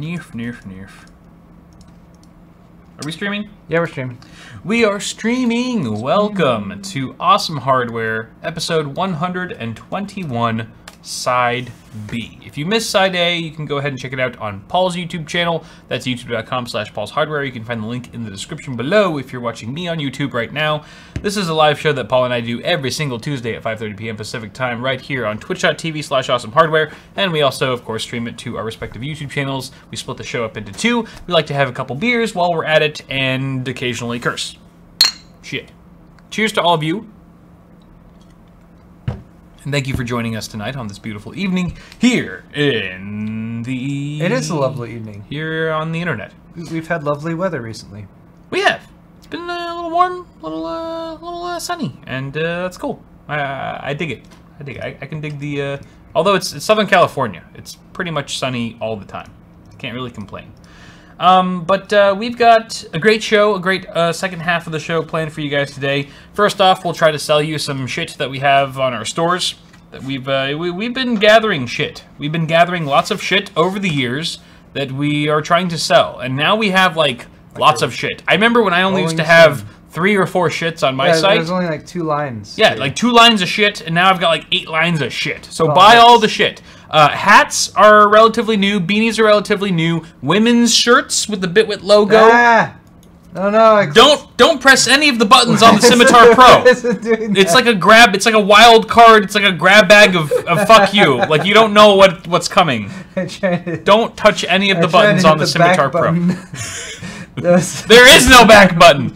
Nerf, nerf, nerf. Are we streaming? Yeah, we're streaming. We are streaming. Welcome to Awesome Hardware, episode 121, Side B. If you missed Side A, you can go ahead and check it out on Paul's YouTube channel. That's youtube.com/paulshardware. You can find the link in the description below if you're watching me on YouTube right now. This is a live show that Paul and I do every single Tuesday at 5:30 p.m. Pacific time right here on twitch.tv/awesomehardware. And we also, of course, stream it to our respective YouTube channels. We split the show up into two. We like to have a couple beers while we're at it and occasionally curse. Shit. Cheers to all of you. And thank you for joining us tonight on this beautiful evening here in the... It is a lovely evening. Here on the internet. We've had lovely weather recently. We have. It's been a little warm, a little sunny, and that's cool. I dig it. I dig it. I can dig the... although it's Southern California. It's pretty much sunny all the time. Can't really complain. But we've got a great show, a great second half of the show planned for you guys today. First off, we'll try to sell you some shit that we have on our stores. That we've been gathering shit. We've been gathering lots of shit over the years that we are trying to sell, and now we have like lots of shit. I remember when I only used to have 3 or 4 shits on my site. There's only like 2 lines. Yeah, like 2 lines of shit, and now I've got like 8 lines of shit. So buy all the shit. Hats are relatively new. Beanies are relatively new. Women's shirts with the Bitwit logo. Ah! No. Don't press any of the buttons on the Scimitar Pro. It's like a grab. It's like a wild card. It's like a grab bag of fuck you. Like you don't know what's coming. Don't touch any of the buttons on the Scimitar Pro. There is no back button.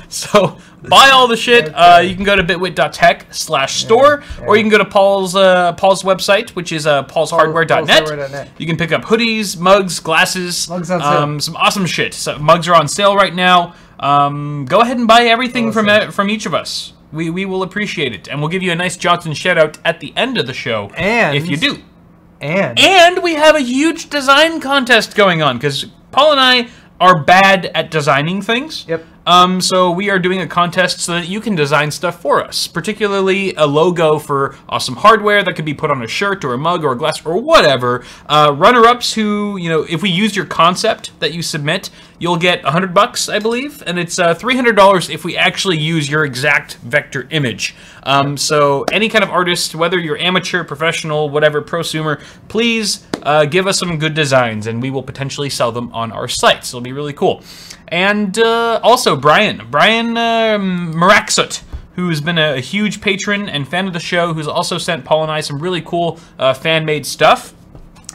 So buy all the shit. You can go to bitwit.tech/store, or you can go to Paul's website, which is paulshardware.net. You can pick up hoodies, mugs, glasses, mugs on sale. Some awesome shit. So mugs are on sale right now. Go ahead and buy everything from each of us. We will appreciate it, and we'll give you a nice Johnson shout out at the end of the show if you do. And we have a huge design contest going on because Paul and I are bad at designing things. Yep. So we are doing a contest so that you can design stuff for us, particularly a logo for Awesome Hardware that could be put on a shirt or a mug or a glass or whatever. Runner-ups who, if we use your concept that you submit, you'll get $100, I believe, and it's $300 if we actually use your exact vector image. So any kind of artist, whether you're amateur, professional, whatever, prosumer, please give us some good designs, and we will potentially sell them on our site. So it'll be really cool. And also Brian Maraxut, who's been a huge patron and fan of the show, who's also sent Paul and I some really cool fan-made stuff.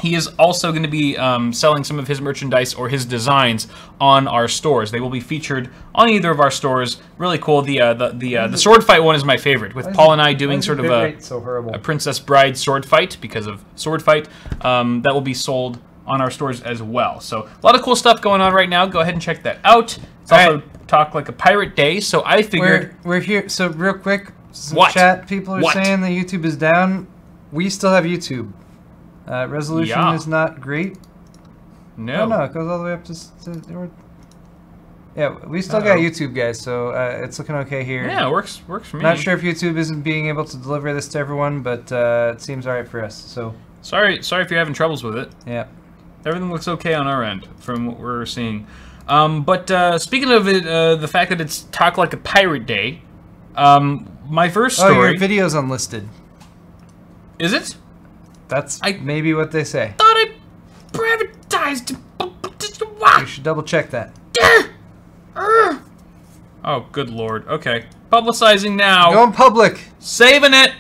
He is also going to be selling some of his merchandise or his designs on our stores. They will be featured on either of our stores. Really cool. The sword fight one is my favorite, with Paul and I doing sort of a Princess Bride sword fight because of sword fight. That will be sold on our stores as well. So a lot of cool stuff going on right now. Go ahead and check that out. It's also Talk Like a Pirate Day, so I figured... We're here, so real quick, some chat people are saying that YouTube is down. We still have YouTube. Resolution is not great. No. No, it goes all the way up to yeah, we still got YouTube, guys, so it's looking okay here. Yeah, it works for me. Not sure if YouTube isn't being able to deliver this to everyone, but it seems alright for us, so... Sorry if you're having troubles with it. Yeah. Everything looks okay on our end, from what we're seeing. But speaking of it, the fact that it's Talk Like a Pirate Day, my first story... Oh, your video's unlisted. Is it? That's maybe what they say. Thought I privatized it. You should double check that. Oh, good lord. Okay. Publicizing now. Going public. Saving it.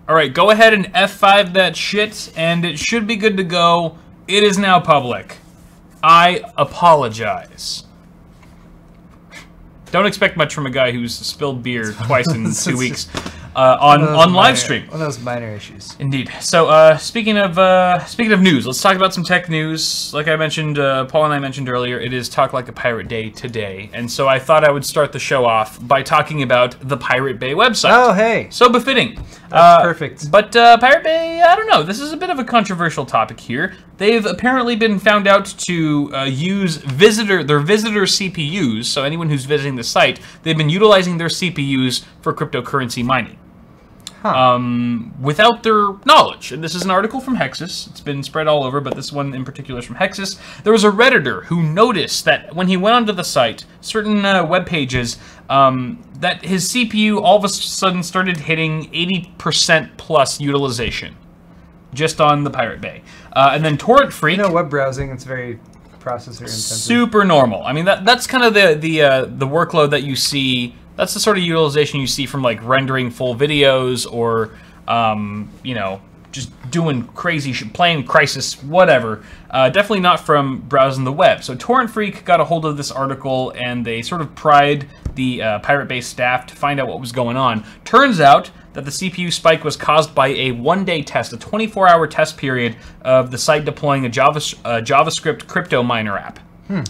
Alright, go ahead and F5 that shit, and it should be good to go. It is now public. I apologize. Don't expect much from a guy who's spilled beer twice in 2 weeks on live stream. One of those minor issues. Indeed. So speaking of news, let's talk about some tech news. Like I mentioned, Paul and I mentioned earlier, it is Talk Like a Pirate Day today, and so I thought I would start the show off by talking about the Pirate Bay website. Oh, hey. So befitting. That's perfect. But Pirate Bay, I don't know. This is a bit of a controversial topic here. They've apparently been found out to use their visitor CPUs, so anyone who's visiting the site, they've been utilizing their CPUs for cryptocurrency mining. without their knowledge. And this is an article from Hexus. It's been spread all over, but this one in particular is from Hexus. There was a Redditor who noticed that when he went onto the site, certain web pages, that his CPU all of a sudden started hitting 80% plus utilization just on the Pirate Bay. And then Torrent Freak... You know, web browsing, it's very processor intensive. Super normal. I mean, that's kind of the workload that you see. That's the sort of utilization you see from like rendering full videos or, you know, just doing crazy shit, playing Crisis, whatever. Definitely not from browsing the web. So Torrent Freak got a hold of this article and they sort of pried the Pirate Bay staff to find out what was going on. Turns out that the CPU spike was caused by a one-day test, a 24-hour test period of the site deploying a JavaScript crypto miner app.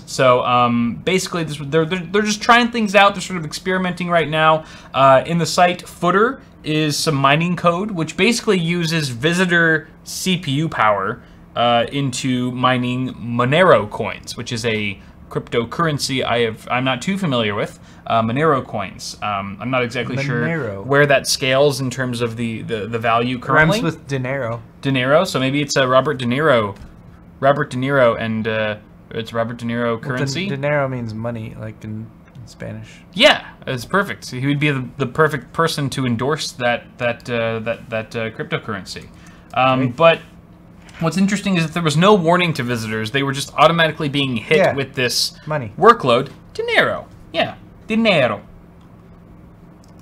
So basically, they're just trying things out. They're sort of experimenting right now. In the site footer is some mining code, which basically uses visitor CPU power into mining Monero coins, which is a cryptocurrency I'm not too familiar with. Monero coins. I'm not exactly sure where that scales in terms of the value currently. Rhymes with dinero. Dinero, so maybe it's a Robert De Niro, and it's Robert De Niro currency. Well, dinero means money, like in Spanish. Yeah, it's perfect. So he would be the perfect person to endorse that cryptocurrency. But what's interesting is that there was no warning to visitors. They were just automatically being hit with this money workload. Dinero. Yeah, dinero.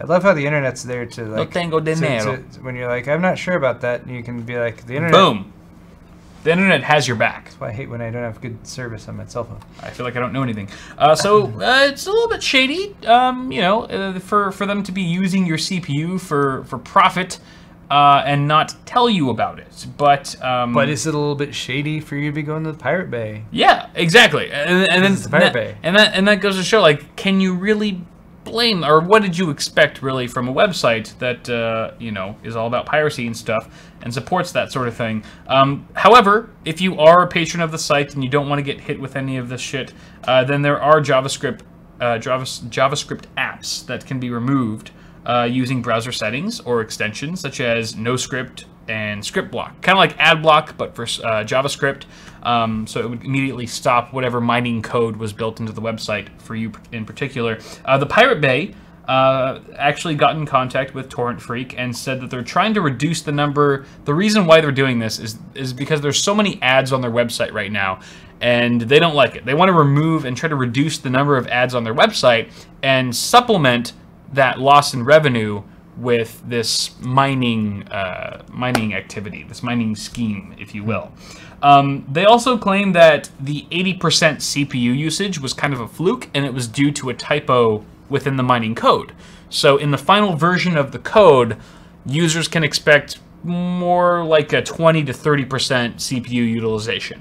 I love how the internet's there to like. No tengo dinero. When you're like, I'm not sure about that, you can be like, the internet. Boom. The internet has your back. That's why I hate when I don't have good service on my cell phone. I feel like I don't know anything. So it's a little bit shady, you know, for them to be using your CPU for profit and not tell you about it. But is it a little bit shady for you to be going to the Pirate Bay? Yeah, exactly. And then it's the Pirate Bay. And that goes to show, like, can you really blame, or what did you expect really from a website that you know, is all about piracy and stuff and supports that sort of thing? However, if you are a patron of the site and you don't want to get hit with any of this shit, then there are JavaScript apps that can be removed using browser settings or extensions such as NoScript and ScriptBlock, kind of like AdBlock but for JavaScript. So it would immediately stop whatever mining code was built into the website for you in particular. The Pirate Bay actually got in contact with Torrent Freak and said that they're trying to reduce the number. The reason why they're doing this is because there's so many ads on their website right now, and they don't like it. They want to remove and try to reduce the number of ads on their website and supplement that loss in revenue with this mining activity, this mining scheme, if you will. They also claim that the 80% CPU usage was kind of a fluke, and it was due to a typo within the mining code. So in the final version of the code, users can expect more like a 20 to 30% CPU utilization,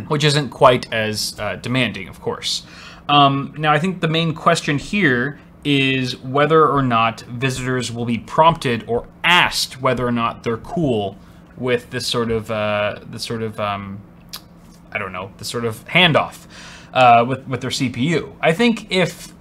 which isn't quite as demanding, of course. Now, I think the main question here is whether or not visitors will be prompted or asked whether or not they're cool with this sort of I don't know, this sort of handoff with their CPU. I think if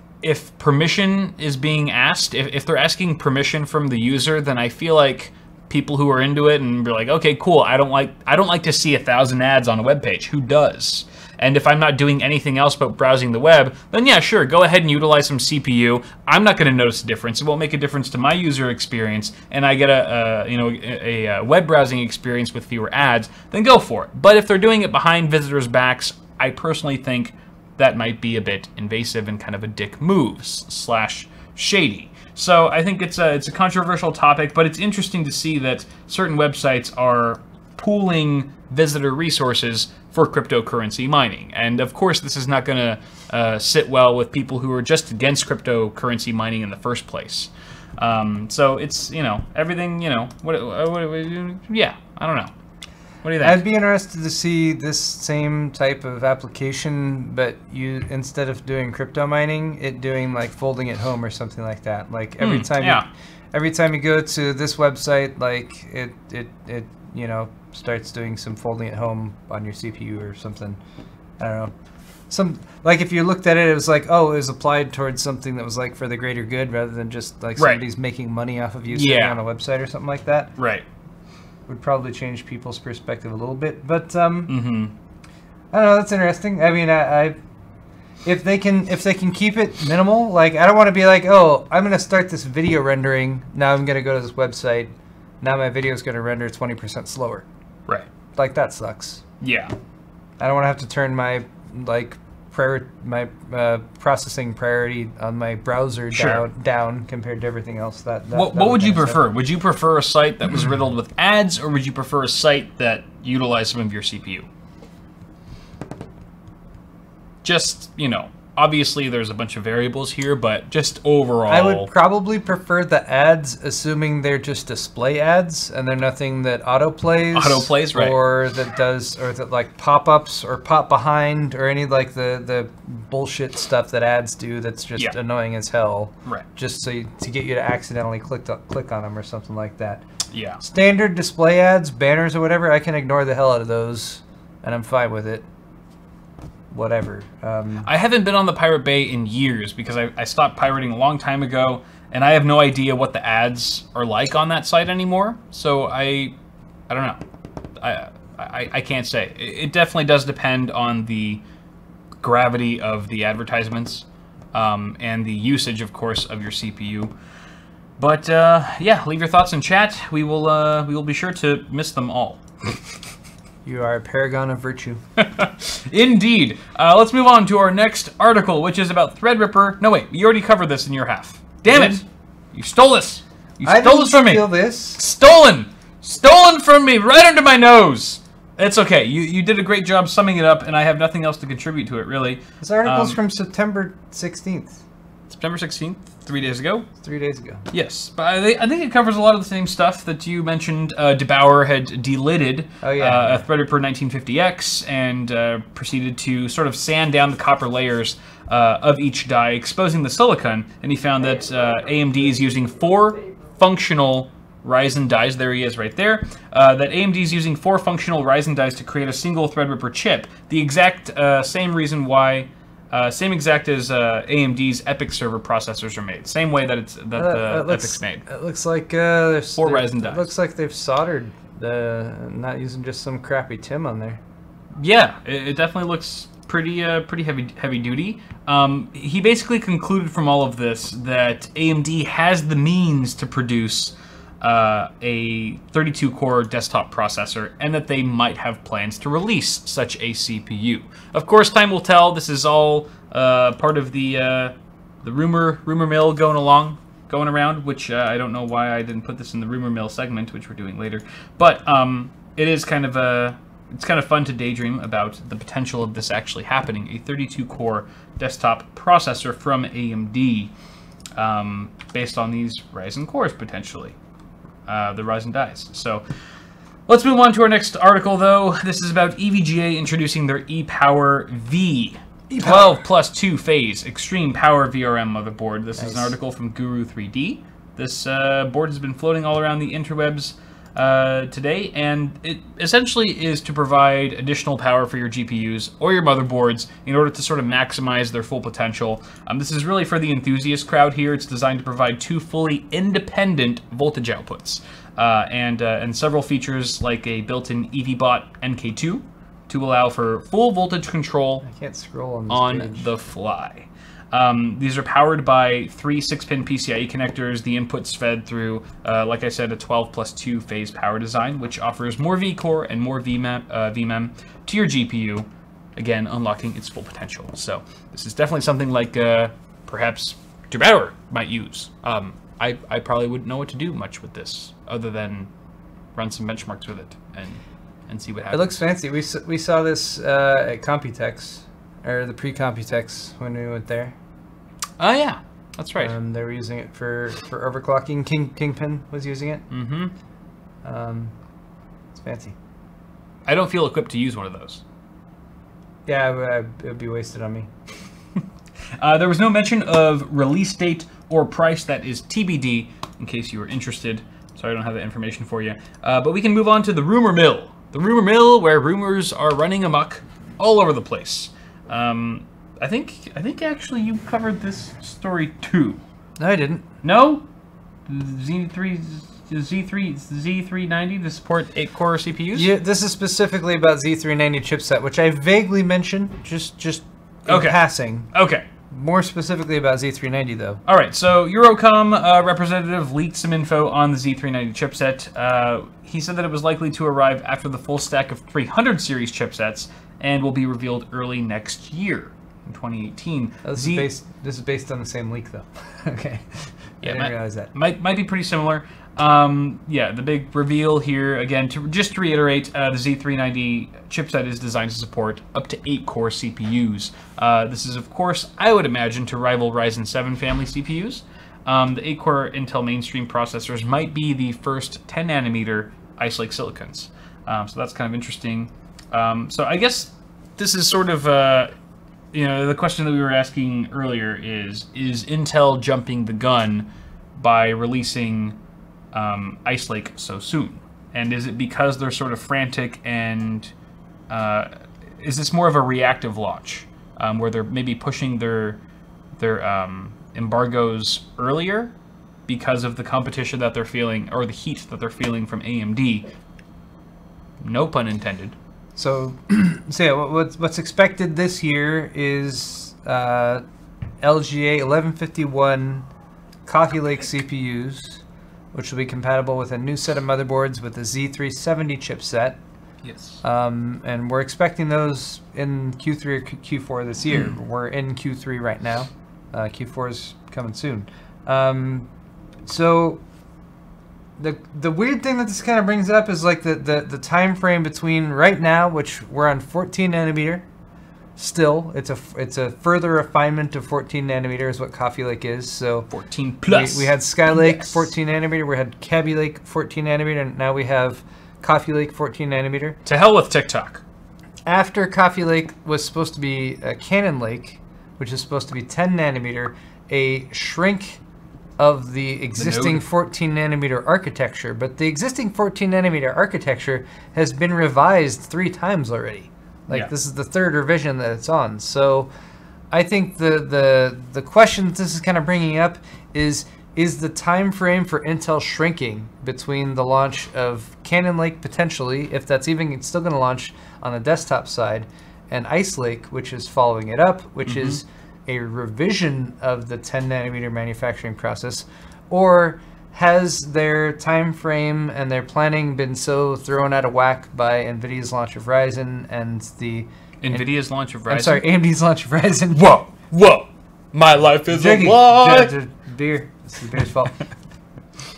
permission is being asked, if they're asking permission from the user, then I feel like people who are into it and be like, okay, cool, I don't like to see 1,000 ads on a web page. Who does? And if I'm not doing anything else but browsing the web, then yeah, sure, go ahead and utilize some CPU. I'm not going to notice a difference. It won't make a difference to my user experience, and I get a web browsing experience with fewer ads. Then go for it. But if they're doing it behind visitors' backs, I personally think that might be a bit invasive and kind of a dick move / shady. So I think it's a controversial topic, but it's interesting to see that certain websites are pooling visitor resources for cryptocurrency mining. And of course, this is not going to sit well with people who are just against cryptocurrency mining in the first place. So it's, you know, everything, you know, yeah, I don't know. What do you think? I'd be interested to see this same type of application, but you, instead of doing crypto mining, it doing like folding at home or something like that. Like every time you go to this website, like it you know, starts doing some folding at home on your CPU or something. I don't know. like if you looked at it, it was like, oh, it was applied towards something that was like for the greater good rather than just like somebody's making money off of you sitting on a website or something like that. Right. Would probably change people's perspective a little bit, but I don't know. That's interesting. I mean, if they can keep it minimal, like I don't want to be like, oh, I'm gonna start this video rendering. Now I'm gonna go to this website. Now my video is gonna render 20% slower. Right. Like that sucks. Yeah. I don't want to have to turn my processing priority on my browser down compared to everything else. What would you prefer? Would you prefer a site that was riddled with ads, or would you prefer a site that utilized some of your CPU? Just, you know, obviously there's a bunch of variables here, but just overall... I would probably prefer the ads, assuming they're just display ads, and they're nothing that autoplays. Autoplays, right. Or that like pop-ups or pop behind, or any like the bullshit stuff that ads do that's just annoying as hell. Right. Just to get you to accidentally click on them or something like that. Yeah. Standard display ads, banners or whatever, I can ignore the hell out of those, and I'm fine with it. Whatever. I haven't been on the Pirate Bay in years because I stopped pirating a long time ago, and I have no idea what the ads are like on that site anymore. So I don't know. I can't say. It definitely does depend on the gravity of the advertisements and the usage, of course, of your CPU. But yeah, leave your thoughts in chat. We will be sure to miss them all. You are a paragon of virtue. Indeed. Let's move on to our next article, which is about Threadripper. No, wait. You already covered this in your half. Damn it! You stole this. You stole this from me. I didn't steal this. Stolen! Stolen from me right under my nose. It's okay. You did a great job summing it up, and I have nothing else to contribute to it, really. This article's from September 16th. September 16th? 3 days ago? 3 days ago. Yes, but I think it covers a lot of the same stuff that you mentioned. DeBauer had delidded a Threadripper 1950X and proceeded to sort of sand down the copper layers of each die, exposing the silicon, and he found that AMD is using 4 functional Ryzen dies. There he is right there. That AMD is using 4 functional Ryzen dies to create a single Threadripper chip. The exact same reason why... same exact as AMD's EPYC server processors are made. Same way that the EPYC's made. It looks like there's 4 Ryzen dies. It looks like they've soldered, not using just some crappy TIM on there. Yeah, it definitely looks pretty heavy duty. He basically concluded from all of this that AMD has the means to produce a 32-core desktop processor, and that they might have plans to release such a CPU. Of course, time will tell. This is all part of the rumor mill going around, which I don't know why I didn't put this in the rumor mill segment, which we're doing later. But it is kind of fun to daydream about the potential of this actually happening. A 32-core desktop processor from AMD, based on these Ryzen cores potentially. The Ryzen dies. So let's move on to our next article, though. This is about EVGA introducing their ePower V 12 plus 2 phase extreme power VRM motherboard. This is an article from Guru 3D. This board has been floating all around the interwebs today, and it essentially is to provide additional power for your GPUs or your motherboards in order to sort of maximize their full potential. This is really for the enthusiast crowd here. It's designed to provide 2 fully independent voltage outputs and several features like a built-in EVBot NK2 to allow for full voltage control I can't scroll on the fly. These are powered by 3 6-pin PCIe connectors. The inputs fed through, like I said, a 12 plus 2 phase power design, which offers more vCore and more VMEM to your GPU, again, unlocking its full potential. So this is definitely something like perhaps DeBauer might use. I probably wouldn't know what to do much with this, other than run some benchmarks with it and see what happens. It looks fancy. We saw this at Computex, or the pre-Computex when we went there. Oh yeah, that's right. They were using it for overclocking. Kingpin was using it. Mm-hmm. It's fancy. I don't feel equipped to use one of those. Yeah, it would be wasted on me. There was no mention of release date or price. That is TBD, in case you were interested. Sorry, I don't have that information for you. But we can move on to the rumor mill. The rumor mill, where rumors are running amok all over the place. I think actually you covered this story too. No, I didn't. No? Z390 to support 8-core CPUs? Yeah, this is specifically about Z390 chipset, which I vaguely mentioned, just in passing. Okay. More specifically about Z390, though. All right, so Eurocom representative leaked some info on the Z390 chipset. He said that it was likely to arrive after the full stack of 300 series chipsets and will be revealed early next year, in 2018. This is based on the same leak, though. Okay. Yeah, I didn't realize that. Might be pretty similar. Yeah, the big reveal here, again, just to reiterate, the Z390 chipset is designed to support up to 8-core CPUs. This is, of course, I would imagine, to rival Ryzen 7 family CPUs. The 8-core Intel mainstream processors might be the first 10-nanometer Ice Lake silicons. So that's kind of interesting. So I guess this is sort of, the question that we were asking earlier is Intel jumping the gun by releasing Ice Lake so soon? And is it because they're sort of frantic, and is this more of a reactive launch where they're maybe pushing their embargoes earlier because of the competition that they're feeling, or the heat that they're feeling from AMD? No pun intended. So yeah, what's expected this year is LGA 1151 Coffee Lake CPUs, which will be compatible with a new set of motherboards with the Z370 chipset. Yes. And we're expecting those in Q3 or Q4 this year. We're in Q3 right now. Q4 is coming soon. So the weird thing that this kind of brings up is like the time frame between right now, which we're on 14 nanometer. Still, it's a further refinement of 14 nanometer is what Coffee Lake is. So 14 plus. We had Skylake 14 nanometer. We had Kaby Lake 14 nanometer, and now we have Coffee Lake 14 nanometer. To hell with TikTok. After Coffee Lake was supposed to be Cannon Lake, which is supposed to be 10 nanometer, a shrink of the existing 14 nanometer architecture. But the existing 14 nanometer architecture has been revised 3 times already. Like, this is the 3rd revision that it's on. So I think the question that this is kind of bringing up is the time frame for Intel shrinking between the launch of Cannon Lake, potentially, if that's even still going to launch on the desktop side, and Ice Lake, which is following it up, which is a revision of the 10 nanometer manufacturing process, or has their time frame and their planning been so thrown out of whack by NVIDIA's launch of Ryzen and the... NVIDIA's launch of Ryzen? I'm sorry, AMD's launch of Ryzen. Whoa! My life is a lie! Beer. This is the beer's fault.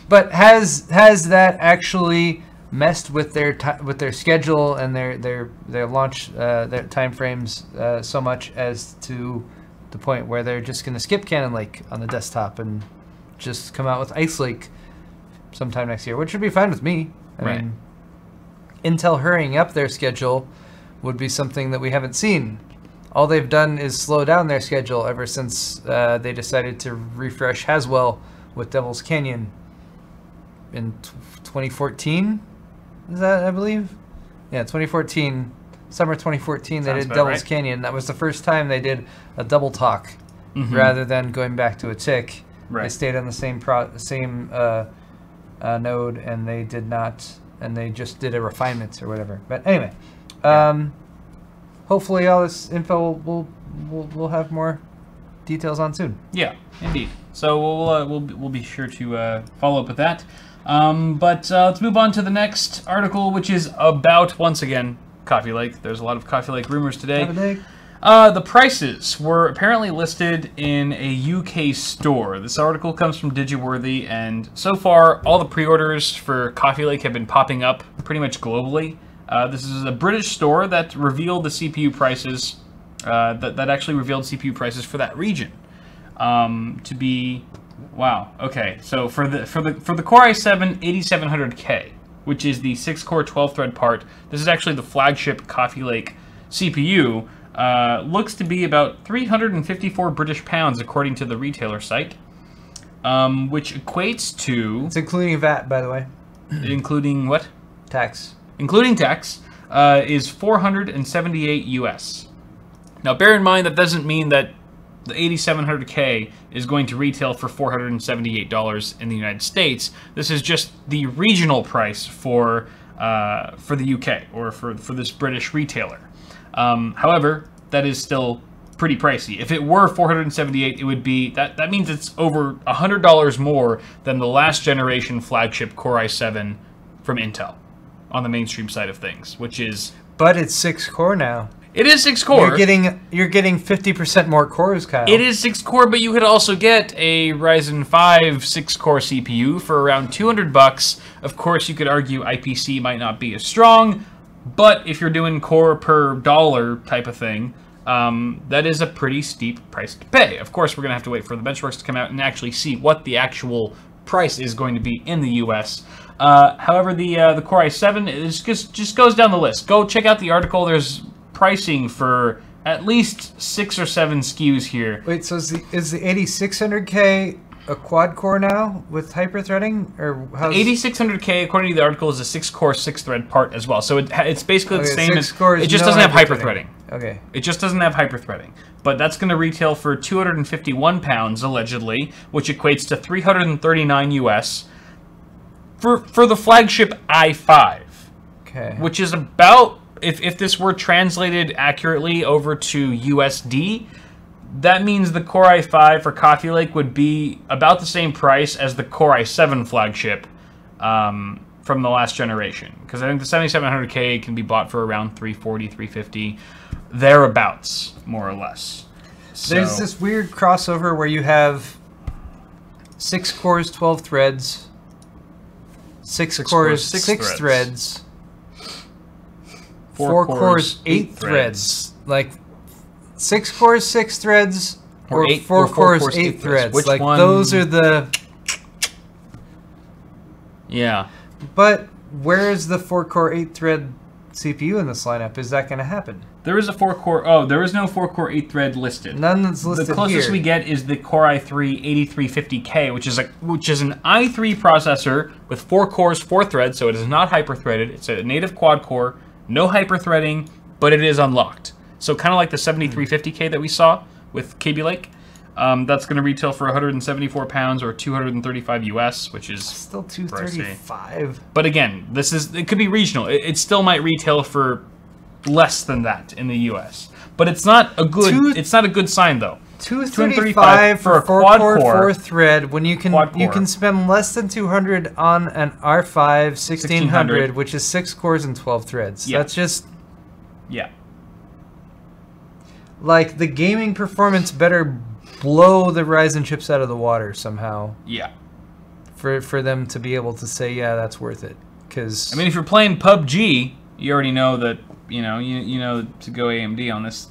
But has that actually messed with their schedule and their launch their time frames so much as to the point where they're just going to skip Cannon Lake on the desktop and just come out with Ice Lake sometime next year, which would be fine with me. I mean, Intel hurrying up their schedule would be something that we haven't seen. All they've done is slow down their schedule ever since they decided to refresh Haswell with Devil's Canyon in 2014. Is that, I believe? Yeah, 2014. Summer 2014, they did Devil's Canyon. That was the first time they did a double talk rather than going back to a tick. They stayed on the same node, and they did not, and they just did a refinement or whatever. But anyway, hopefully all this info we'll have more details on soon. Yeah, indeed. So we'll be sure to follow up with that. But let's move on to the next article, which is about, once again, Coffee Lake. There's a lot of Coffee Lake rumors today. The prices were apparently listed in a UK store. This article comes from DigiWorthy, and so far, all the pre-orders for Coffee Lake have been popping up pretty much globally. This is a British store that revealed the CPU prices, that actually revealed CPU prices for that region to be, wow, okay. So for the Core i7 8700K, which is the 6-core 12-thread part, this is actually the flagship Coffee Lake CPU. Looks to be about 354 British pounds according to the retailer site, which equates to... It's including VAT, by the way. Including what? Tax. Including tax, is 478 US. Now, bear in mind that doesn't mean that the 8700K is going to retail for $478 in the United States. This is just the regional price for the UK, or for this British retailer. However, that is still pretty pricey. If it were $478, it would be that means it's over $100 more than the last generation flagship Core i7 from Intel on the mainstream side of things, which is. But it's 6-core now. It is 6-core. You're getting 50% more cores, Kyle. It is 6-core, but you could also get a Ryzen 5 6-core CPU for around $200. Of course, you could argue IPC might not be as strong, but if you're doing core per dollar type of thing, that is a pretty steep price to pay. Of course, we're going to have to wait for the benchmarks to come out and actually see what the actual price is going to be in the US. However, the Core i7 is just goes down the list. Go check out the article. There's pricing for at least 6 or 7 SKUs here. Wait, so is the 8600K a quad core now with hyper-threading? Or how's... The 8600K, according to the article, is a 6-core, 6-thread part as well. So it's basically the same as... It just doesn't have hyper-threading. Okay. It just doesn't have hyper-threading. But that's going to retail for 251 pounds, allegedly, which equates to $339 US for the flagship i5. Okay. Which is about... If this were translated accurately over to USD, that means the Core i5 for Coffee Lake would be about the same price as the Core i7 flagship from the last generation. Because I think the 7700K can be bought for around $340, $350, thereabouts, more or less. So, there's this weird crossover where you have 6 cores, 12 threads, 6 cores, 6 threads. 4 cores, 8 threads. Like 6 cores, 6 threads, or 4 cores, 8 threads. Which like one? Those are the. Yeah. But where is the 4-core, 8-thread CPU in this lineup? Is that going to happen? There is a 4-core. Oh, there is no 4-core, 8-thread listed. None that's listed. The closest we get is the Core i3 8350K, which is an i3 processor with 4 cores, 4 threads. So it is not hyper-threaded. It's a native quad core. No hyper-threading, but it is unlocked. So kind of like the 7350K that we saw with KB Lake. That's going to retail for 174 pounds or 235 US, which is still 235. But again, it could be regional. It still might retail for less than that in the US. But it's not a good sign though. 235 for a quad core 4-thread when you can spend less than 200 on an R5 1600, which is 6 cores and 12 threads. Yeah. That's just yeah. Like the gaming performance better blow the Ryzen chips out of the water somehow. Yeah. For them to be able to say, yeah, that's worth it. Because I mean, if you're playing PUBG, you already know that you know to go AMD on this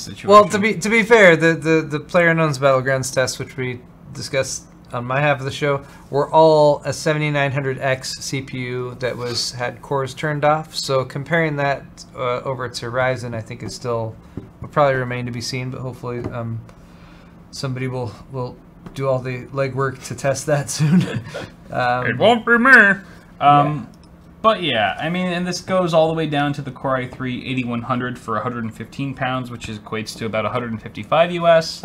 situation. Well, to be fair, the PlayerUnknown's Battlegrounds test, which we discussed on my half of the show, were all a 7900X CPU that had cores turned off. So comparing that over to Ryzen, I think will probably remain to be seen. But hopefully, somebody will do all the legwork to test that soon. It won't be me. But yeah, I mean, and this goes all the way down to the Core i3 8100 for 115 pounds, which equates to about 155 US.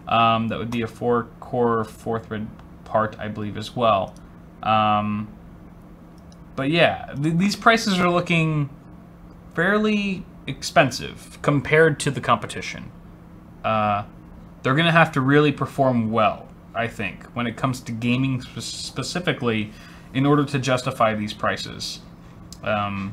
That would be a 4-core, 4-thread part, I believe, as well. But yeah, these prices are looking fairly expensive compared to the competition. They're going to have to really perform well, I think, when it comes to gaming specifically, in order to justify these prices. Intel's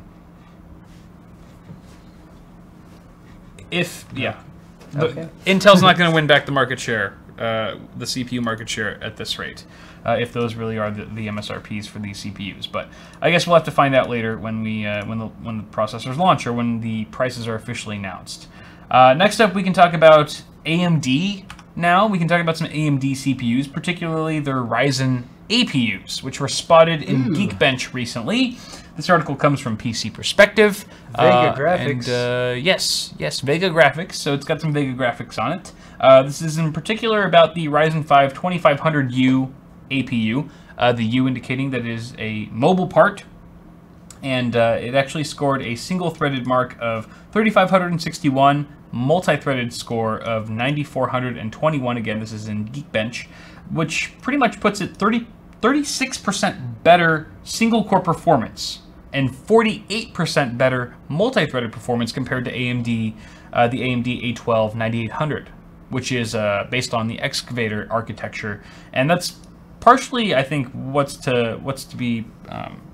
not going to win back the market share, the CPU market share at this rate, if those really are the MSRPs for these CPUs. But I guess we'll have to find out later when the processors launch or when the prices are officially announced. Next up, we can talk about AMD. Now we can talk about some AMD CPUs, particularly their Ryzen APUs, which were spotted in Geekbench recently. This article comes from PC Perspective. Vega Graphics. And, yes, Vega Graphics. So it's got some Vega Graphics on it. This is in particular about the Ryzen 5 2500U APU. The U indicating that it is a mobile part. and it actually scored a single-threaded mark of 3,561, multi-threaded score of 9,421. Again, this is in Geekbench, which pretty much puts it 36% better single-core performance and 48% better multi-threaded performance compared to AMD, the AMD A12 9800, which is based on the Excavator architecture, and that's partially, I think, what's to be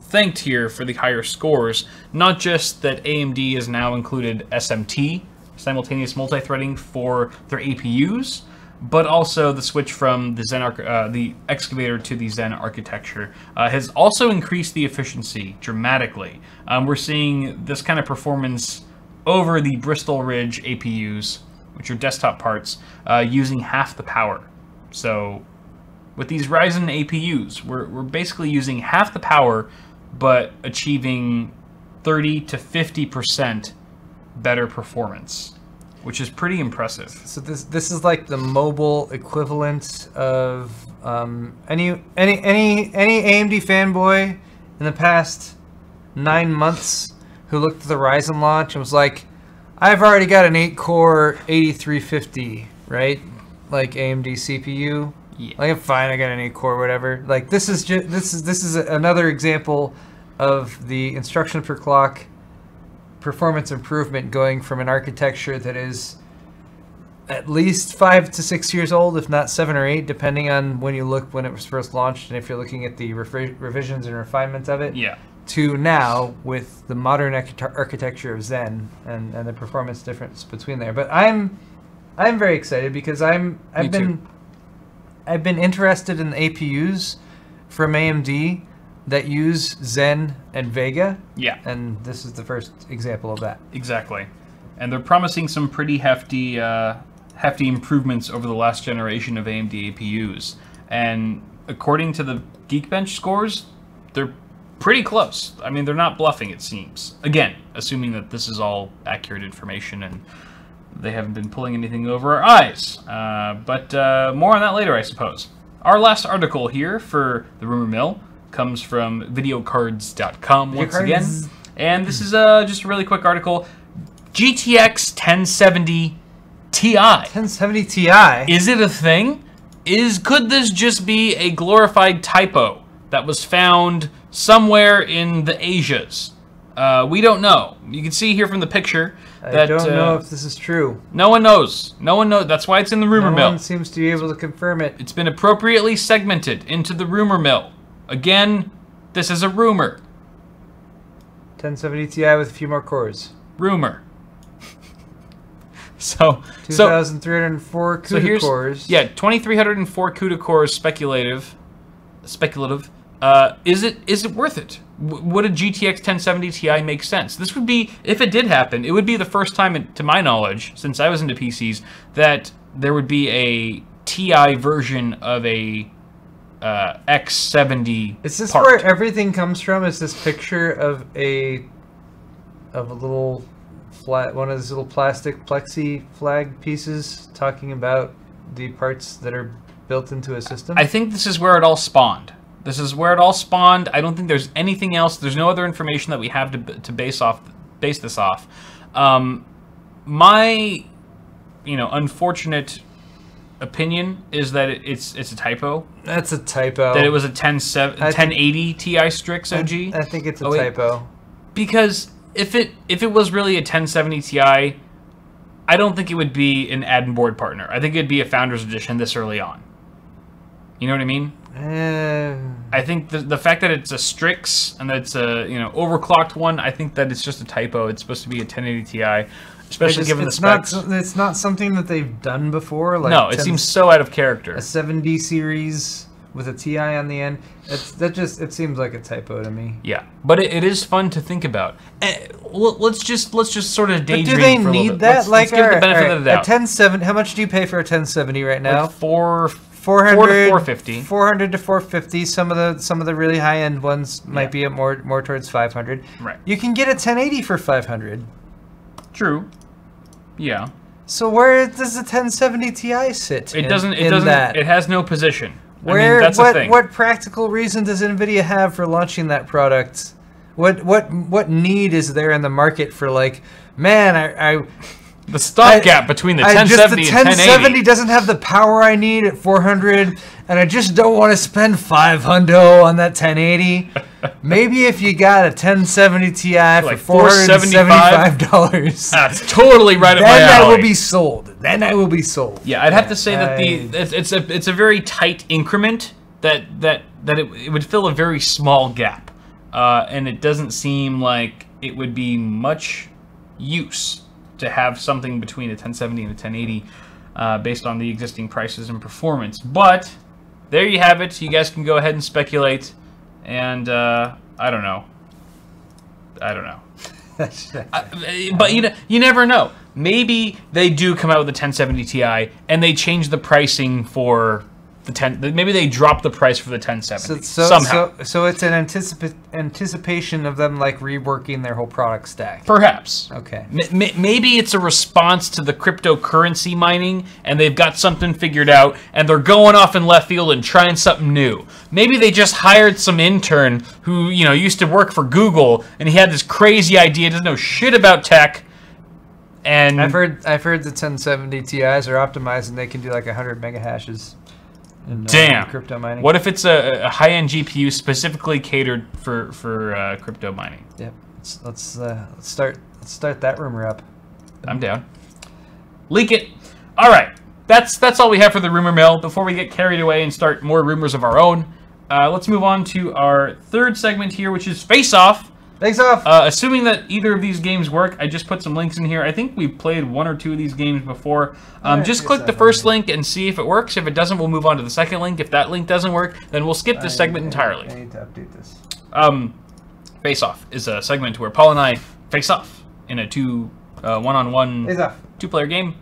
thanked here for the higher scores. Not just that AMD has now included SMT, simultaneous multi-threading, for their APUs, but also the switch from the the Excavator to the Zen architecture has also increased the efficiency dramatically. We're seeing this kind of performance over the Bristol Ridge APUs, which are desktop parts, using half the power. So with these Ryzen APUs, we're basically using half the power, but achieving 30 to 50% better performance, which is pretty impressive. So this is like the mobile equivalent of any AMD fanboy in the past 9 months who looked at the Ryzen launch and was like, I've already got an 8-core 8350, right? Like AMD CPU. Yeah. Like, I'm fine, I got an 8-core, whatever. Like, this is another example of the instruction per clock performance improvement going from an architecture that is at least 5 to 6 years old, if not 7 or 8, depending on when you look when it was first launched and if you're looking at the revisions and refinements of it. Yeah. To now with the modern architecture of Zen and the performance difference between there. But I'm very excited because I've been interested in the APUs from AMD that use Zen and Vega. Yeah. And this is the first example of that. Exactly. And they're promising some pretty hefty improvements over the last generation of AMD APUs. And according to the Geekbench scores, they're pretty close. I mean, they're not bluffing, it seems. Again, assuming that this is all accurate information and they haven't been pulling anything over our eyes. But more on that later, I suppose. Our last article here for the Rumor Mill comes from videocards.com once again. And this is just a really quick article. GTX 1070 Ti. 1070 Ti? Is it a thing? Could this just be a glorified typo that was found somewhere in the Asias? We don't know. You can see here from the picture that I don't know if this is true. No one knows. No one knows. That's why it's in the rumor mill. No one seems to be able to confirm it. It's been appropriately segmented into the rumor mill. Again, this is a rumor. 1070 Ti with a few more cores. Rumor. So 2,304 CUDA cores. Yeah, 2,304 CUDA cores. Speculative. Is it worth it? Would a GTX 1070 Ti make sense? This would be, if it did happen, it would be the first time, to my knowledge, since I was into PCs, that there would be a Ti version of a X70. Is this where everything comes from? Is this picture of a little flat, one of those little plastic plexi flag pieces talking about the parts that are built into a system? I think this is where it all spawned. This is where it all spawned. I don't think there's anything else. There's no other information that we have to base this off. My, unfortunate opinion is that it's a typo. That's a typo. That it was a 1080 Ti Strix OG. I think it's a typo. Because if it was really a 1070 Ti, I don't think it would be an add-in board partner. I think it'd be a Founders Edition this early on. You know what I mean? I think the fact that it's a Strix and that it's a overclocked one, I think that it's just a typo. It's supposed to be a 1080 Ti, especially given the specs. It's not something that they've done before. Like no, it seems so out of character. A 7D series with a Ti on the end. It seems like a typo to me. Yeah, but it is fun to think about. Let's just sort of daydream. But do they for a need little bit. that? Let's give the benefit of the doubt. A 1070. How much do you pay for a 1070 right now? Like 400 to 450. 400 to 450. Some of the really high end ones might be at more towards 500. Right. You can get a 1080 for 500. True. Yeah. So where does the 1070 Ti sit? It doesn't. It has no position. Where? That's the thing. What practical reason does NVIDIA have for launching that product What need is there in the market for like, man, the stopgap between the 1070 the and 1080 doesn't have the power I need at 400, and I just don't want to spend $500 on that 1080. Maybe if you got a 1070 Ti like for $475, that's totally right up my alley. Then I will be sold. Then I will be sold. Yeah, I'd have to say that it's a very tight increment that it would fill a very small gap, and it doesn't seem like it would be much use to have something between a 1070 and a 1080 based on the existing prices and performance. But there you have it. You guys can go ahead and speculate. And I don't know. But you never know. Maybe they do come out with a 1070 Ti and they change the pricing for the maybe they drop the price for the 1070 somehow. So it's an anticipation of them like reworking their whole product stack. Perhaps. Okay. Maybe it's a response to the cryptocurrency mining, and they've got something figured out, and they're going off in left field and trying something new. Maybe they just hired some intern who used to work for Google, and he had this crazy idea, doesn't know shit about tech. And I've heard the 1070 Ti's are optimized, and they can do like 100 mega hashes. Damn. Crypto mining. What if it's a high-end GPU specifically catered for crypto mining? Yep. Let's start that rumor up. I'm down. Leak it. All right. That's all we have for the rumor mill. Before we get carried away and start more rumors of our own, let's move on to our third segment here, which is Face Off. Face Off. Assuming that either of these games work, I just put some links in here. I think we've played one or two of these games before. Just click the first link and see if it works. If it doesn't, we'll move on to the second link. If that link doesn't work, then we'll skip this segment entirely. I need to update this. Face Off is a segment where Paul and I face off in a one-on-one two-player game,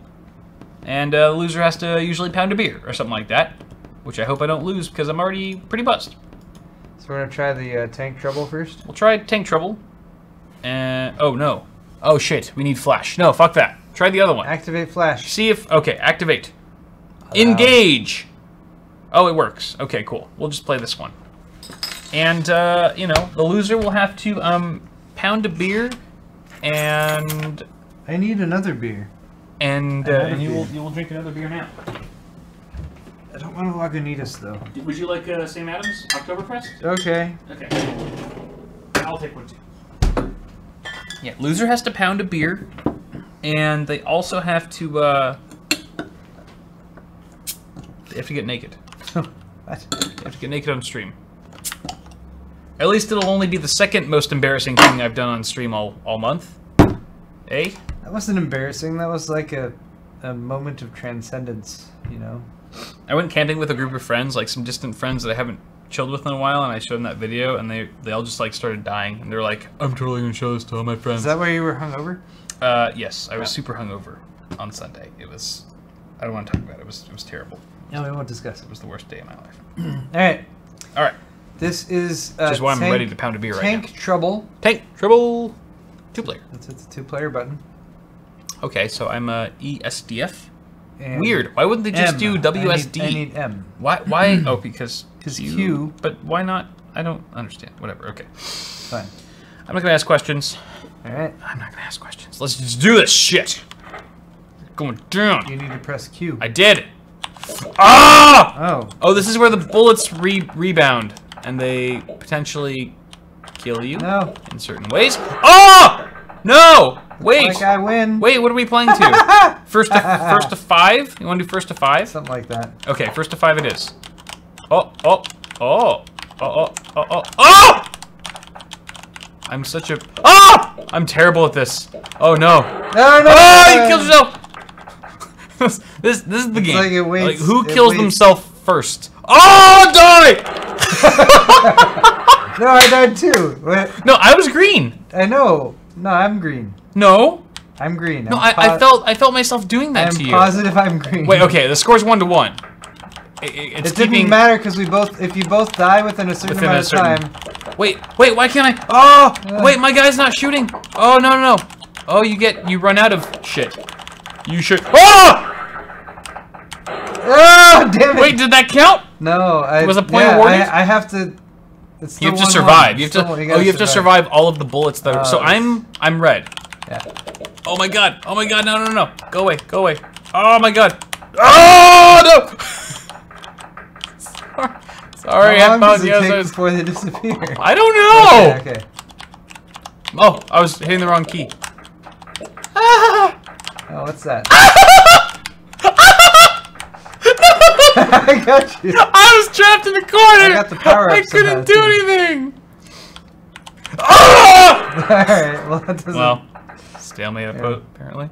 and the loser has to usually pound a beer or something like that, which I hope I don't lose because I'm already pretty buzzed. So we're gonna try the tank trouble first. We'll try tank trouble. And oh no, oh shit, we need flash. No, fuck that. Try the other one. Activate flash. See if activate. Engage. Oh, it works. Okay, cool. We'll just play this one. And the loser will have to pound a beer, and I need another beer. And you will drink another beer now. I don't want a Lagunitas, though. Would you like St. Adams Oktoberfest? Okay. Okay. I'll take one, too. Yeah, loser has to pound a beer, and they also have to, they have to get naked. What? They have to get naked on stream. At least it'll only be the second most embarrassing thing I've done on stream all month. Eh? That wasn't embarrassing. That was like a moment of transcendence, I went camping with a group of friends, like some distant friends that I haven't chilled with in a while, and I showed them that video, and they all just like started dying, and they're like, "I'm totally gonna show this to all my friends." Is that why you were hungover? Yes, I was super hungover on Sunday. It was, I don't want to talk about it. It was terrible. No, we won't discuss it. It was the worst day of my life. All right. All right. This is Which is why I'm ready to pound a beer right now. Tank trouble. Tank trouble. 2-player. That's the 2-player button. Okay, so I'm ESDF. And weird. Why wouldn't they just do WSD? I need M. Why? Oh, because Q. But why not? I don't understand. Whatever. Okay. Fine. I'm not gonna ask questions. All right. I'm not gonna ask questions. Let's just do this shit. Going down. You need to press Q. I did. Ah! Oh. Oh, this is where the bullets rebound, and they potentially kill you. No. In certain ways. Oh! No! Wait. Like I win. Wait, what are we playing to? First to 5? You want to do first to 5? Something like that. Okay, first to 5 it is. Oh! I'm such a... Ah! I'm terrible at this. Oh, no. No! Oh, you killed yourself! this is the game. Like it waits, like, who kills themselves first? Oh, die! No, I died too. What? No, I was green. I know. No, I'm green. No. I'm green. No, I felt myself doing that to you. I'm positive I'm green. Wait, okay, the score's 1-1. It didn't matter because if you both die within a certain amount of time. Wait, why can't I? Oh, wait, my guy's not shooting. Oh, no. Oh, you run out of shit. You should. Oh! Oh, damn it. Wait, did that count? No, was a point awarded? I have to. It's You have to still 1-1. survive. You have to. Still- Oh, you have to survive all of the bullets that. So it's- I'm red. Yeah. Oh my god! Oh my god! No, no, no! Go away! Go away! Oh my god! Oh no! Sorry, How I long thought does it the take others. before they disappear? I don't know. Okay. Oh, I was hitting the wrong key. Oh, what's that? I got you. I was trapped in the corner. I got the power I up couldn't do somehow, too. anything. Ah! Alright, well that doesn't... Well, stalemate apparently.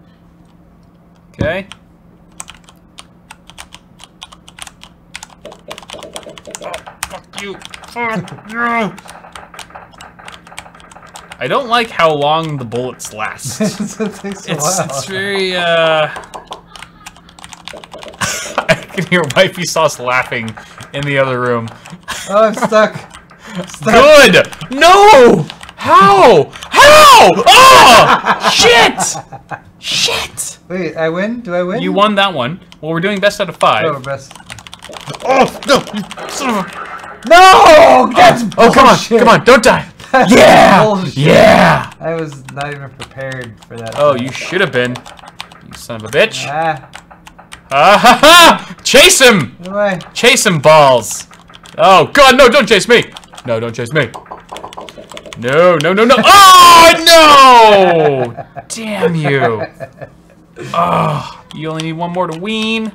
Okay. Fuck you. Fuck you. I don't like how long the bullets last. it takes a while. It's very, I can hear Wifey Sauce laughing in the other room. Oh, I'm stuck. Good! No! How? How? Oh! Shit! Shit! Wait, I win? Do I win? You won that one. Well, we're doing best out of 5. Oh, best. Oh, no! You son of a... No! That's Oh, come on! bullshit. Come on! Don't die! That's Yeah! bullshit. Yeah! I was not even prepared for that. Oh, you should have been. You son of a bitch. Ah, Ah ha ha! Chase him! no way. Chase him, balls! Oh, God, no, don't chase me! No, don't chase me. No, no, no, no. Oh, no! Damn you. Oh, you only need one more to wean.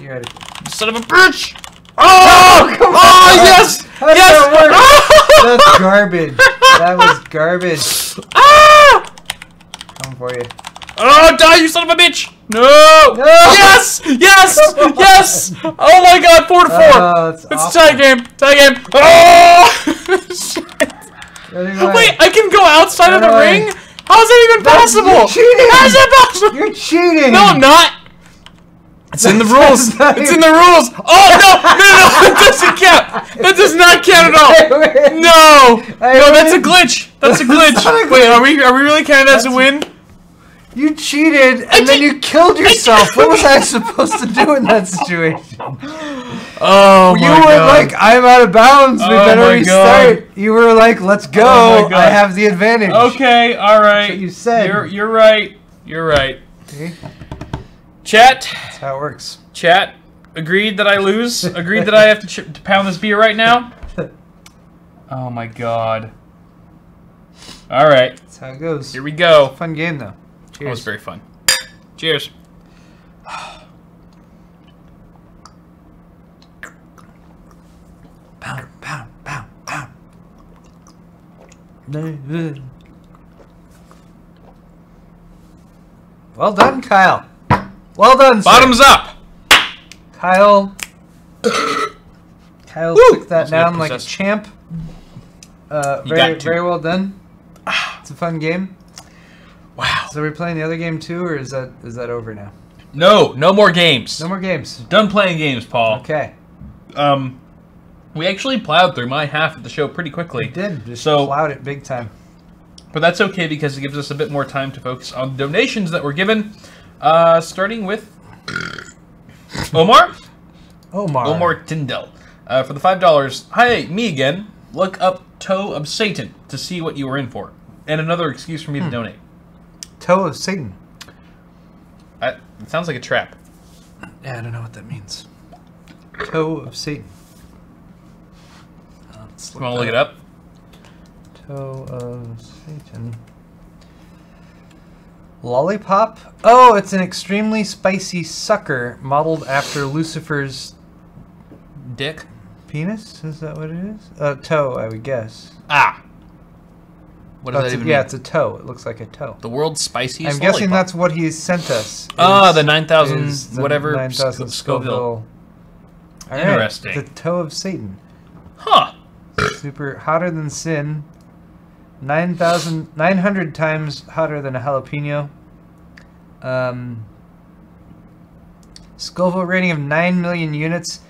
You ready? You son of a bitch! Oh! come Oh, on. yes! How did Yes! that work? Oh! That's garbage. That was garbage. Ah! Coming for you. Oh, die, you son of a bitch! No! No! Yes! Yes! Yes! Oh my God, 4 to 4. It's It's a awful. tie game. Tie game. Oh! Shit. Running away. Wait, I can go outside of the Run away. ring? How is that even possible? You're cheating! How is that possible? You're cheating! No, I'm not. It's in the rules. That's not It's in the rules. Oh no! No! No! That doesn't count. That does not count at all. No! No, that's a glitch. That's a glitch. not a Wait, are we really counting as a win? You cheated, and then you killed yourself. What was I supposed to do in that situation? Oh You my were God. like, I'm out of bounds. We Oh better my restart. You were like, let's go. Oh my God. I have the advantage. Okay, all right. That's what you said. You're right. You're right. See? Chat. That's how it works. Chat. Agreed that I lose. Agreed that I have to pound this beer right now. Oh my God. All right. That's how it goes. Here we go. Fun game though. Cheers. That was very fun. Cheers. Pound, pound, pound, pound. Well done, Kyle. Well done, sir. Bottoms up. Kyle. Kyle Woo! took that Also got down like a possessed. champ. You Very, got to. very well done. It's a fun game. Wow. So are we playing the other game too, or is that over now? No, no more games. No more games. Done playing games, Paul. Okay. We actually plowed through my half of the show pretty quickly. We did. Just So- plowed it big time. But that's okay because it gives us a bit more time to focus on donations that were given. Starting with Omar. Omar Tyndall. For the $5. Hi, me again. Look up Toe of Satan to see what you were in for. And another excuse for me to donate. Toe of Satan. It sounds like a trap. Yeah, I don't know what that means. Toe of Satan. Let's You want to look it up? Toe of Satan. Lollipop? Oh, it's an extremely spicy sucker modeled after Lucifer's Dick? penis? Is that what it is? Toe, I would guess. Ah. What does that even mean? Yeah, it's a toe. It looks like a toe. The world's spiciest I'm guessing lollipop. that's what he sent us. Ah, is- the 9,000 is the whatever 9,000 Scoville. All right, Interesting. the toe of Satan. Huh. Super hotter than sin. 900 times hotter than a jalapeno. Scoville rating of 9 million units.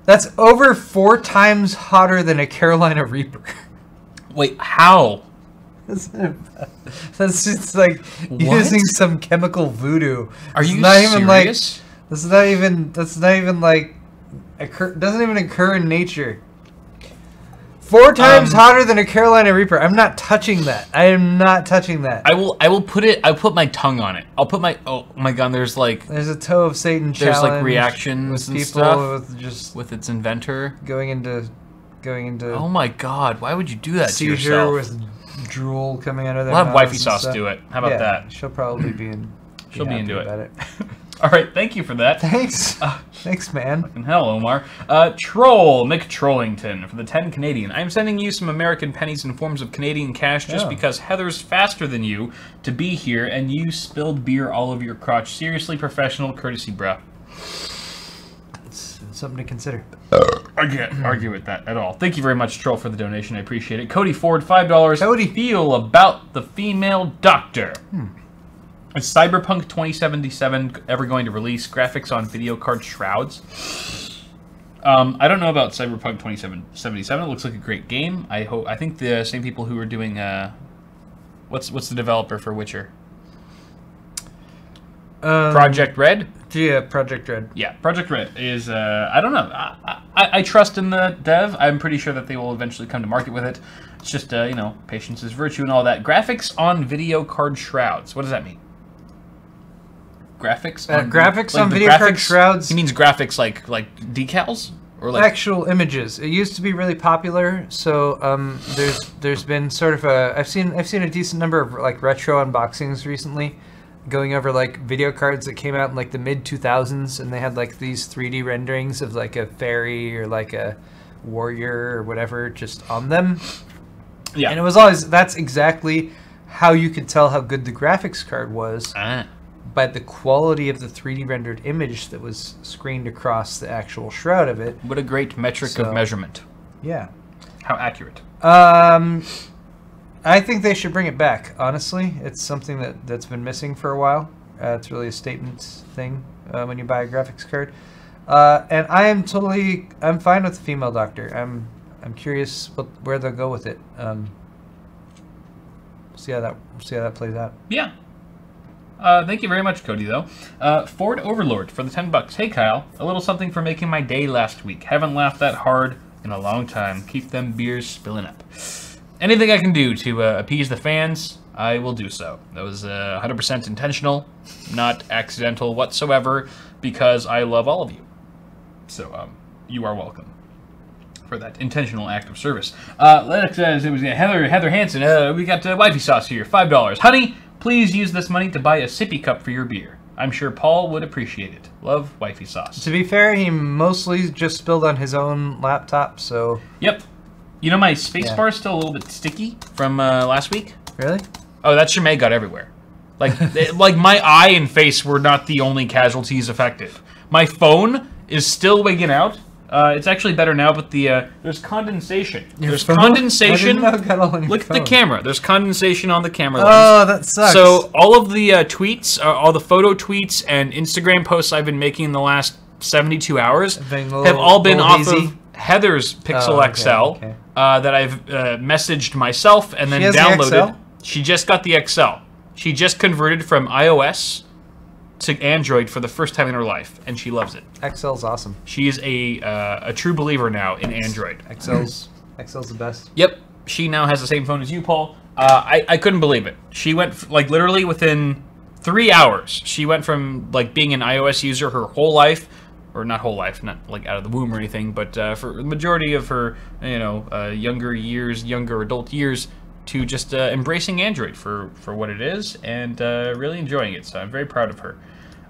That's over 4 times hotter than a Carolina Reaper. Wait, how? That's just like What? using some chemical voodoo. Are It's you not even like serious? that's not even like doesn't even occur in nature. 4 times hotter than a Carolina Reaper. I'm not touching that. I am not touching that. I will put it. I'll put my tongue on it. I'll put my. Oh my god! There's a toe of Satan there's challenge. Like reactions with and people stuff with its inventor going into. Oh my god! Why would you do that to yourself? yourself? With drool coming out of their We'll have mouths Wifey Sauce do it. How about that? She'll probably be in. She'll be into it. All right, thank you for that. Thanks. Thanks, man. Fucking hell, Omar. Troll, Mick Trollington for the 10 Canadian. I'm sending you some American pennies in forms of Canadian cash just because Heather's faster than you to be here and you spilled beer all over your crotch. Seriously, professional courtesy, bruh. It's something to consider. I can't argue with that at all. Thank you very much, Troll, for the donation. I appreciate it. Cody Ford, $5. Cody. Feel about the female doctor. Is Cyberpunk 2077 ever going to release graphics on video card shrouds? I don't know about Cyberpunk 2077. It looks like a great game. I think the same people who are doing what's the developer for Witcher? Project Red? Yeah, Project Red. Yeah, Project Red is I don't know. I trust in the dev. I'm pretty sure that they will eventually come to market with it. It's just you know, patience is virtue and all that. Graphics on video card shrouds. What does that mean? Graphics on video card shrouds. He means graphics like decals or like actual images. It used to be really popular, so there's been sort of a I've seen a decent number of like retro unboxings recently, going over like video cards that came out in like the mid 2000s, and they had like these 3D renderings of like a fairy or like a warrior or whatever just on them. Yeah, and it was always that's exactly how you could tell how good the graphics card was. By the quality of the 3D rendered image that was screened across the actual shroud of it. What a great metric of measurement. Yeah. How accurate. I think they should bring it back, honestly. It's something that's been missing for a while. It's really a statement thing when you buy a graphics card. And I'm fine with the female doctor. I'm curious where they'll go with it. See how that plays out. Yeah. Thank you very much, Cody, though. Ford Overlord for the $10. Hey, Kyle. A little something for making my day last week. Haven't laughed that hard in a long time. Keep them beers spilling up. Anything I can do to appease the fans, I will do so. That was 100% intentional, not accidental whatsoever, because I love all of you. So, you are welcome for that intentional act of service. Lennox says it was Heather Hansen. We got Wifey Sauce here, $5. Honey, please use this money to buy a sippy cup for your beer. I'm sure Paul would appreciate it. Love, Wifey Sauce. To be fair, he mostly just spilled on his own laptop, so... Yep. You know, my spacebar is still a little bit sticky from last week. Really? Oh, that Chimay got everywhere. Like, like my eye and face were not the only casualties affected. My phone is still wigging out. It's actually better now, but there's condensation. There's condensation. Look at the camera. There's condensation on the camera lens. Oh, that sucks. So all of the tweets, all the photo tweets and Instagram posts I've been making in the last 72 hours have all been off of Heather's Pixel XL that I've messaged myself and then downloaded. She just got the XL. She just converted from iOS to Android for the first time in her life, and she loves it. XL's awesome. She is a true believer now in Android. XL's the best. Yep. She now has the same phone as you, Paul. I couldn't believe it. She went, like, literally within 3 hours, she went from, like, being an iOS user her whole life, or not whole life, not, like, out of the womb or anything, but for the majority of her, you know, younger adult years, to just embracing Android for what it is and really enjoying it. So I'm very proud of her.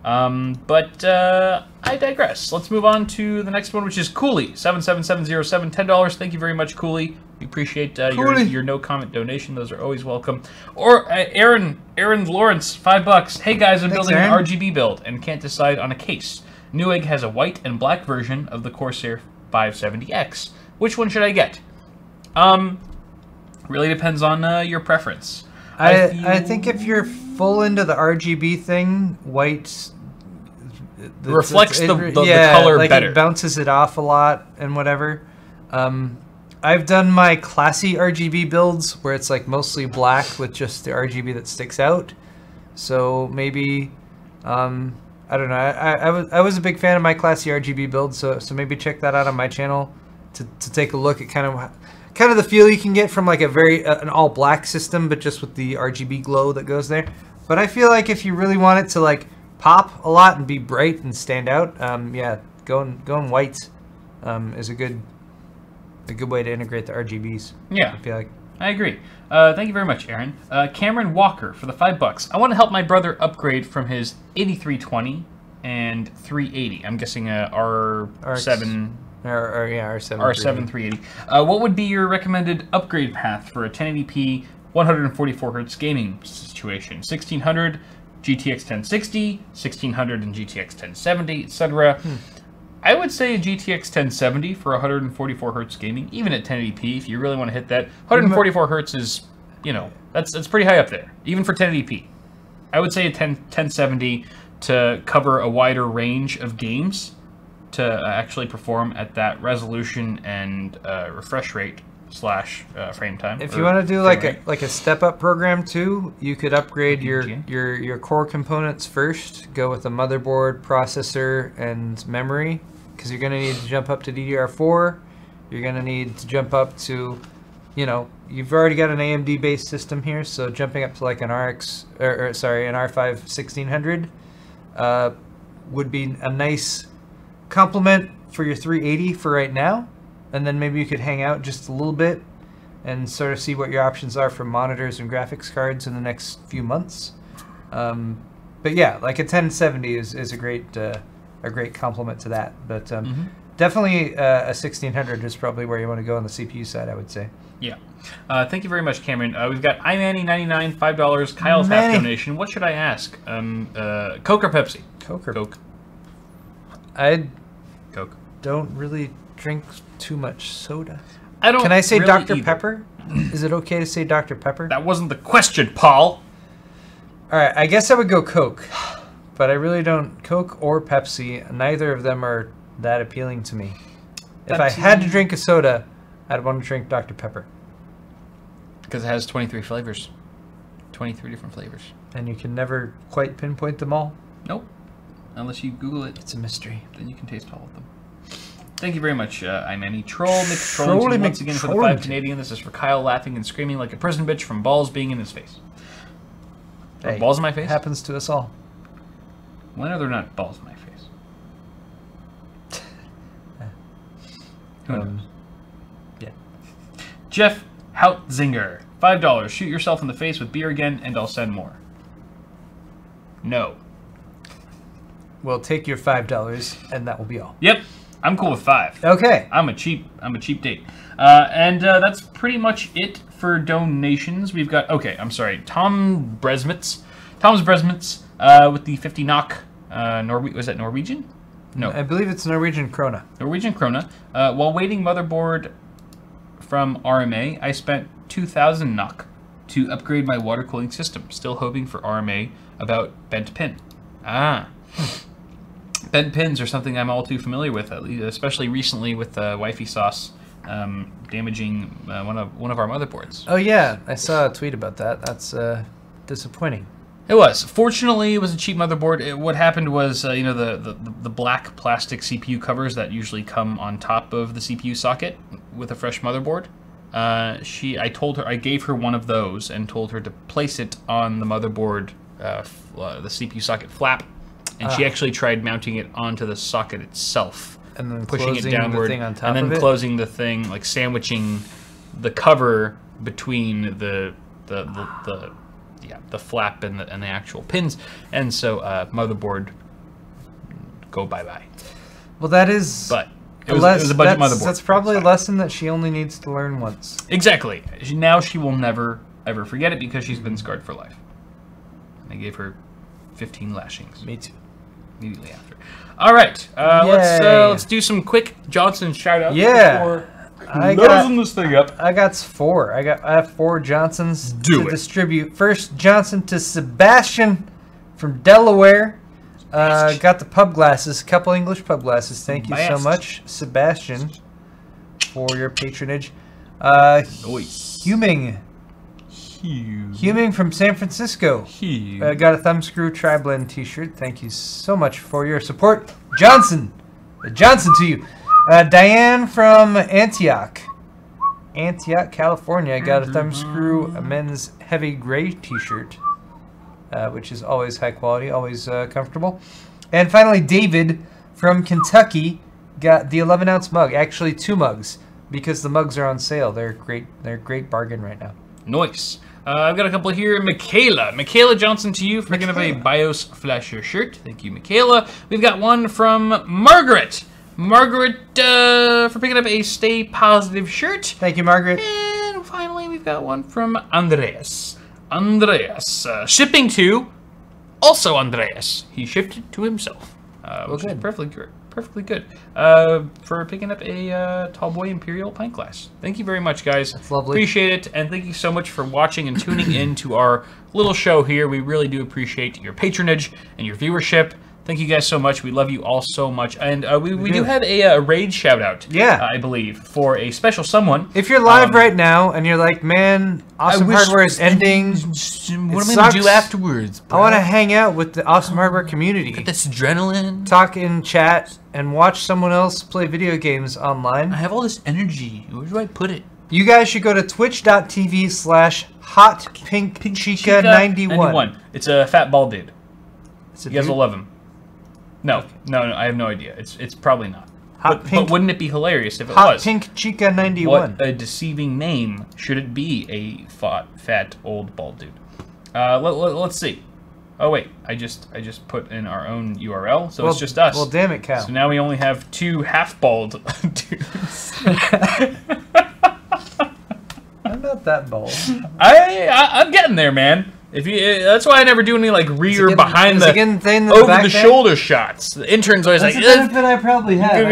But I digress. Let's move on to the next one, which is Cooley 77707, $10. Thank you very much, Cooley. We appreciate your no comment donation. Those are always welcome. Or Aaron Lawrence, $5. Hey guys, I'm building an RGB build and can't decide on a case. Newegg has a white and black version of the Corsair 570X. Which one should I get? Really depends on your preference. I think if you're full into the RGB thing, white reflects the color like better. It bounces it off a lot and whatever. I've done my classy RGB builds where it's like mostly black with just the RGB that sticks out. So maybe I don't know. I was a big fan of my classy RGB build, so maybe check that out on my channel to take a look at kind of kind of the feel you can get from like an all black system, but just with the RGB glow that goes there. But I feel like if you really want it to like pop a lot and be bright and stand out, yeah, going white is a good way to integrate the RGBs. Yeah, I feel like. I agree. Thank you very much, Aaron. Cameron Walker for the $5. I want to help my brother upgrade from his 8320 and 380. I'm guessing a R7. R7 380. What would be your recommended upgrade path for a 1080p 144 Hz gaming situation? 1600, GTX 1060, 1600 and GTX 1070, etc. I would say a GTX 1070 for 144 Hz gaming, even at 1080p if you really want to hit that. 144 Hz is, you know, that's pretty high up there, even for 1080p. I would say a 1070 to cover a wider range of games to actually perform at that resolution and refresh rate slash frame time. If you want to do like a step up program too, you could upgrade your core components first. Go with a motherboard, processor, and memory, because you're going to need to jump up to DDR4. You're going to need to jump up to, you know, you've already got an AMD based system here, so jumping up to like an an R5 1600 would be a nice complement for your 380 for right now, and then maybe you could hang out just a little bit and sort of see what your options are for monitors and graphics cards in the next few months. But yeah, like a 1070 is a great complement to that. But definitely a 1600 is probably where you want to go on the CPU side, I would say. Yeah. Thank you very much, Cameron. We've got iManny99, $5. Kyle's half donation. What should I ask? Coke or Pepsi? Coke. I Coke. Don't really drink too much soda. I don't. Can I say really Dr. either. Pepper? Is it okay to say Dr. Pepper? That wasn't the question, Paul. All right, I guess I would go Coke, but I really don't. Coke or Pepsi, neither of them are that appealing to me. If I had to drink a soda, I'd want to drink Dr. Pepper. Because it has 23 flavors. 23 different flavors. And you can never quite pinpoint them all? Nope. Unless you Google it. It's a mystery. Then you can taste all of them. Thank you very much, iManny. Troll once again for the 5 Canadian. This is for Kyle laughing and screaming like a prison bitch from balls being in his face. Hey, balls in my face? Happens to us all. When are there not balls in my face? Who knows? Yeah. Jeff Houtzinger, $5. Shoot yourself in the face with beer again, and I'll send more. No. We'll take your $5, and that will be all. Yep, I'm cool with 5. Okay. I'm a cheap date. And that's pretty much it for donations. We've got Tom's Bresmitz with the 50 NOK. Was that Norwegian? No. I believe it's Norwegian krona. Norwegian krona. While waiting motherboard from RMA, I spent 2,000 NOK to upgrade my water cooling system. Still hoping for RMA about bent pin. Bent pins are something I'm all too familiar with, especially recently with wifey sauce damaging one of our motherboards. Oh yeah, I saw a tweet about that. That's disappointing. It was. Fortunately, it was a cheap motherboard. What happened was, you know, the black plastic CPU covers that usually come on top of the CPU socket with a fresh motherboard. I gave her one of those and told her to place it on the motherboard, the CPU socket flap. And she actually tried mounting it onto the socket itself, and then pushing it downward, the thing on top and then of it? closing the thing, like sandwiching the cover between the flap and the actual pins, and so motherboard go bye. Well, that is. But it was a budget motherboard. That's probably a lesson that she only needs to learn once. Exactly. Now she will never ever forget it because she's been scarred for life. I gave her 15 lashings. Me too. Immediately after. All right, let's do some quick Johnson shoutouts. Yeah, I got this thing up. I got 4. I have 4 Johnsons to it. distribute. First Johnson to Sebastian from Delaware. Got the pub glasses, a couple English pub glasses. Thank you so much, Sebastian, for your patronage. Huming from San Francisco. Got a Thumbscrew Tri-Blend t-shirt. Thank you so much for your support. Johnson to you. Diane from Antioch. Antioch, California, got a Thumbscrew men's heavy gray t-shirt, which is always high quality, always comfortable. And finally, David from Kentucky got the 11-ounce mug. Actually, 2 mugs, because the mugs are on sale. They're great. They're a great bargain right now. Nice. I've got a couple here. Michaela Johnson, to you for picking up a BIOS flasher shirt. Thank you, Michaela. We've got one from Margaret. Margaret for picking up a Stay Positive shirt. Thank you, Margaret. And finally, we've got one from Andreas. Andreas, shipping to also Andreas. He shipped it to himself, which is perfectly good. For picking up a Tallboy Imperial pint glass. Thank you very much, guys. That's lovely. Appreciate it, and thank you so much for watching and tuning in to our little show here. We really do appreciate your patronage and your viewership. Thank you guys so much. We love you all so much. And we do have a raid shout-out, I believe, for a special someone. If you're live right now and you're like, man, Awesome Hardware is ending. What am I going to do afterwards, bro? I want to hang out with the Awesome Hardware community. Get this adrenaline. Talk in chat and watch someone else play video games online. I have all this energy. Where do I put it? You guys should go to twitch.tv/hotpinkchica91. It's a fat bald dude. It's a you guys dude? will love him. No, I have no idea. It's probably not. But wouldn't it be hilarious if it was? Hot Pink Chica 91. What a deceiving name should it be? A fat old bald dude. Let's see. Oh wait, I just put in our own URL, so it's just us. Well, damn it, Cal. So now we only have 2 half bald dudes. I'm not that bald. I'm getting there, man. If you, that's why I never do any like rear behind the over the shoulder shots. The intern's always that's like. That's the benefit I probably have.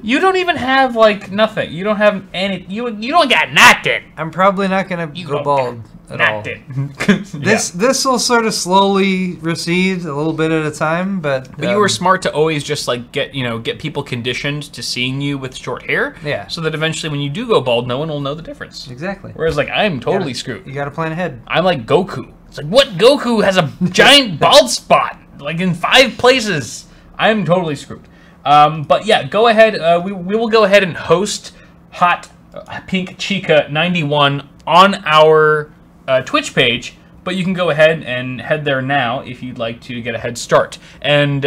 You don't even have like nothing. You don't have any. You don't got nothing. I'm probably not gonna go bald at all. This will sort of slowly recede a little bit at a time, but you were smart to always just like get people conditioned to seeing you with short hair. Yeah. So that eventually when you do go bald, no one will know the difference. Exactly. Whereas like I'm totally screwed. You gotta plan ahead. I'm like Goku. It's like, what Goku has a giant bald spot like in 5 places? I'm totally screwed. But yeah, go ahead. We will go ahead and host Hot Pink Chica 91 on our Twitch page, but you can go ahead and head there now if you'd like to get a head start. And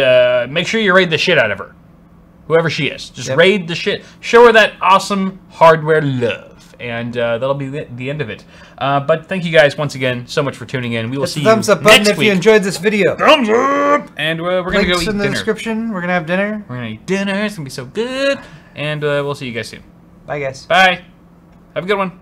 make sure you raid the shit out of her. Whoever she is. Just raid the shit. Show her that awesome hardware love. And that'll be the end of it. But thank you guys once again so much for tuning in. We will see you next week. Thumbs up button if you enjoyed this video. Thumbs up! And we're going to go eat in the dinner. description. We're going to have dinner. We're going to eat dinner. It's going to be so good. And we'll see you guys soon. Bye, guys. Bye. Have a good one.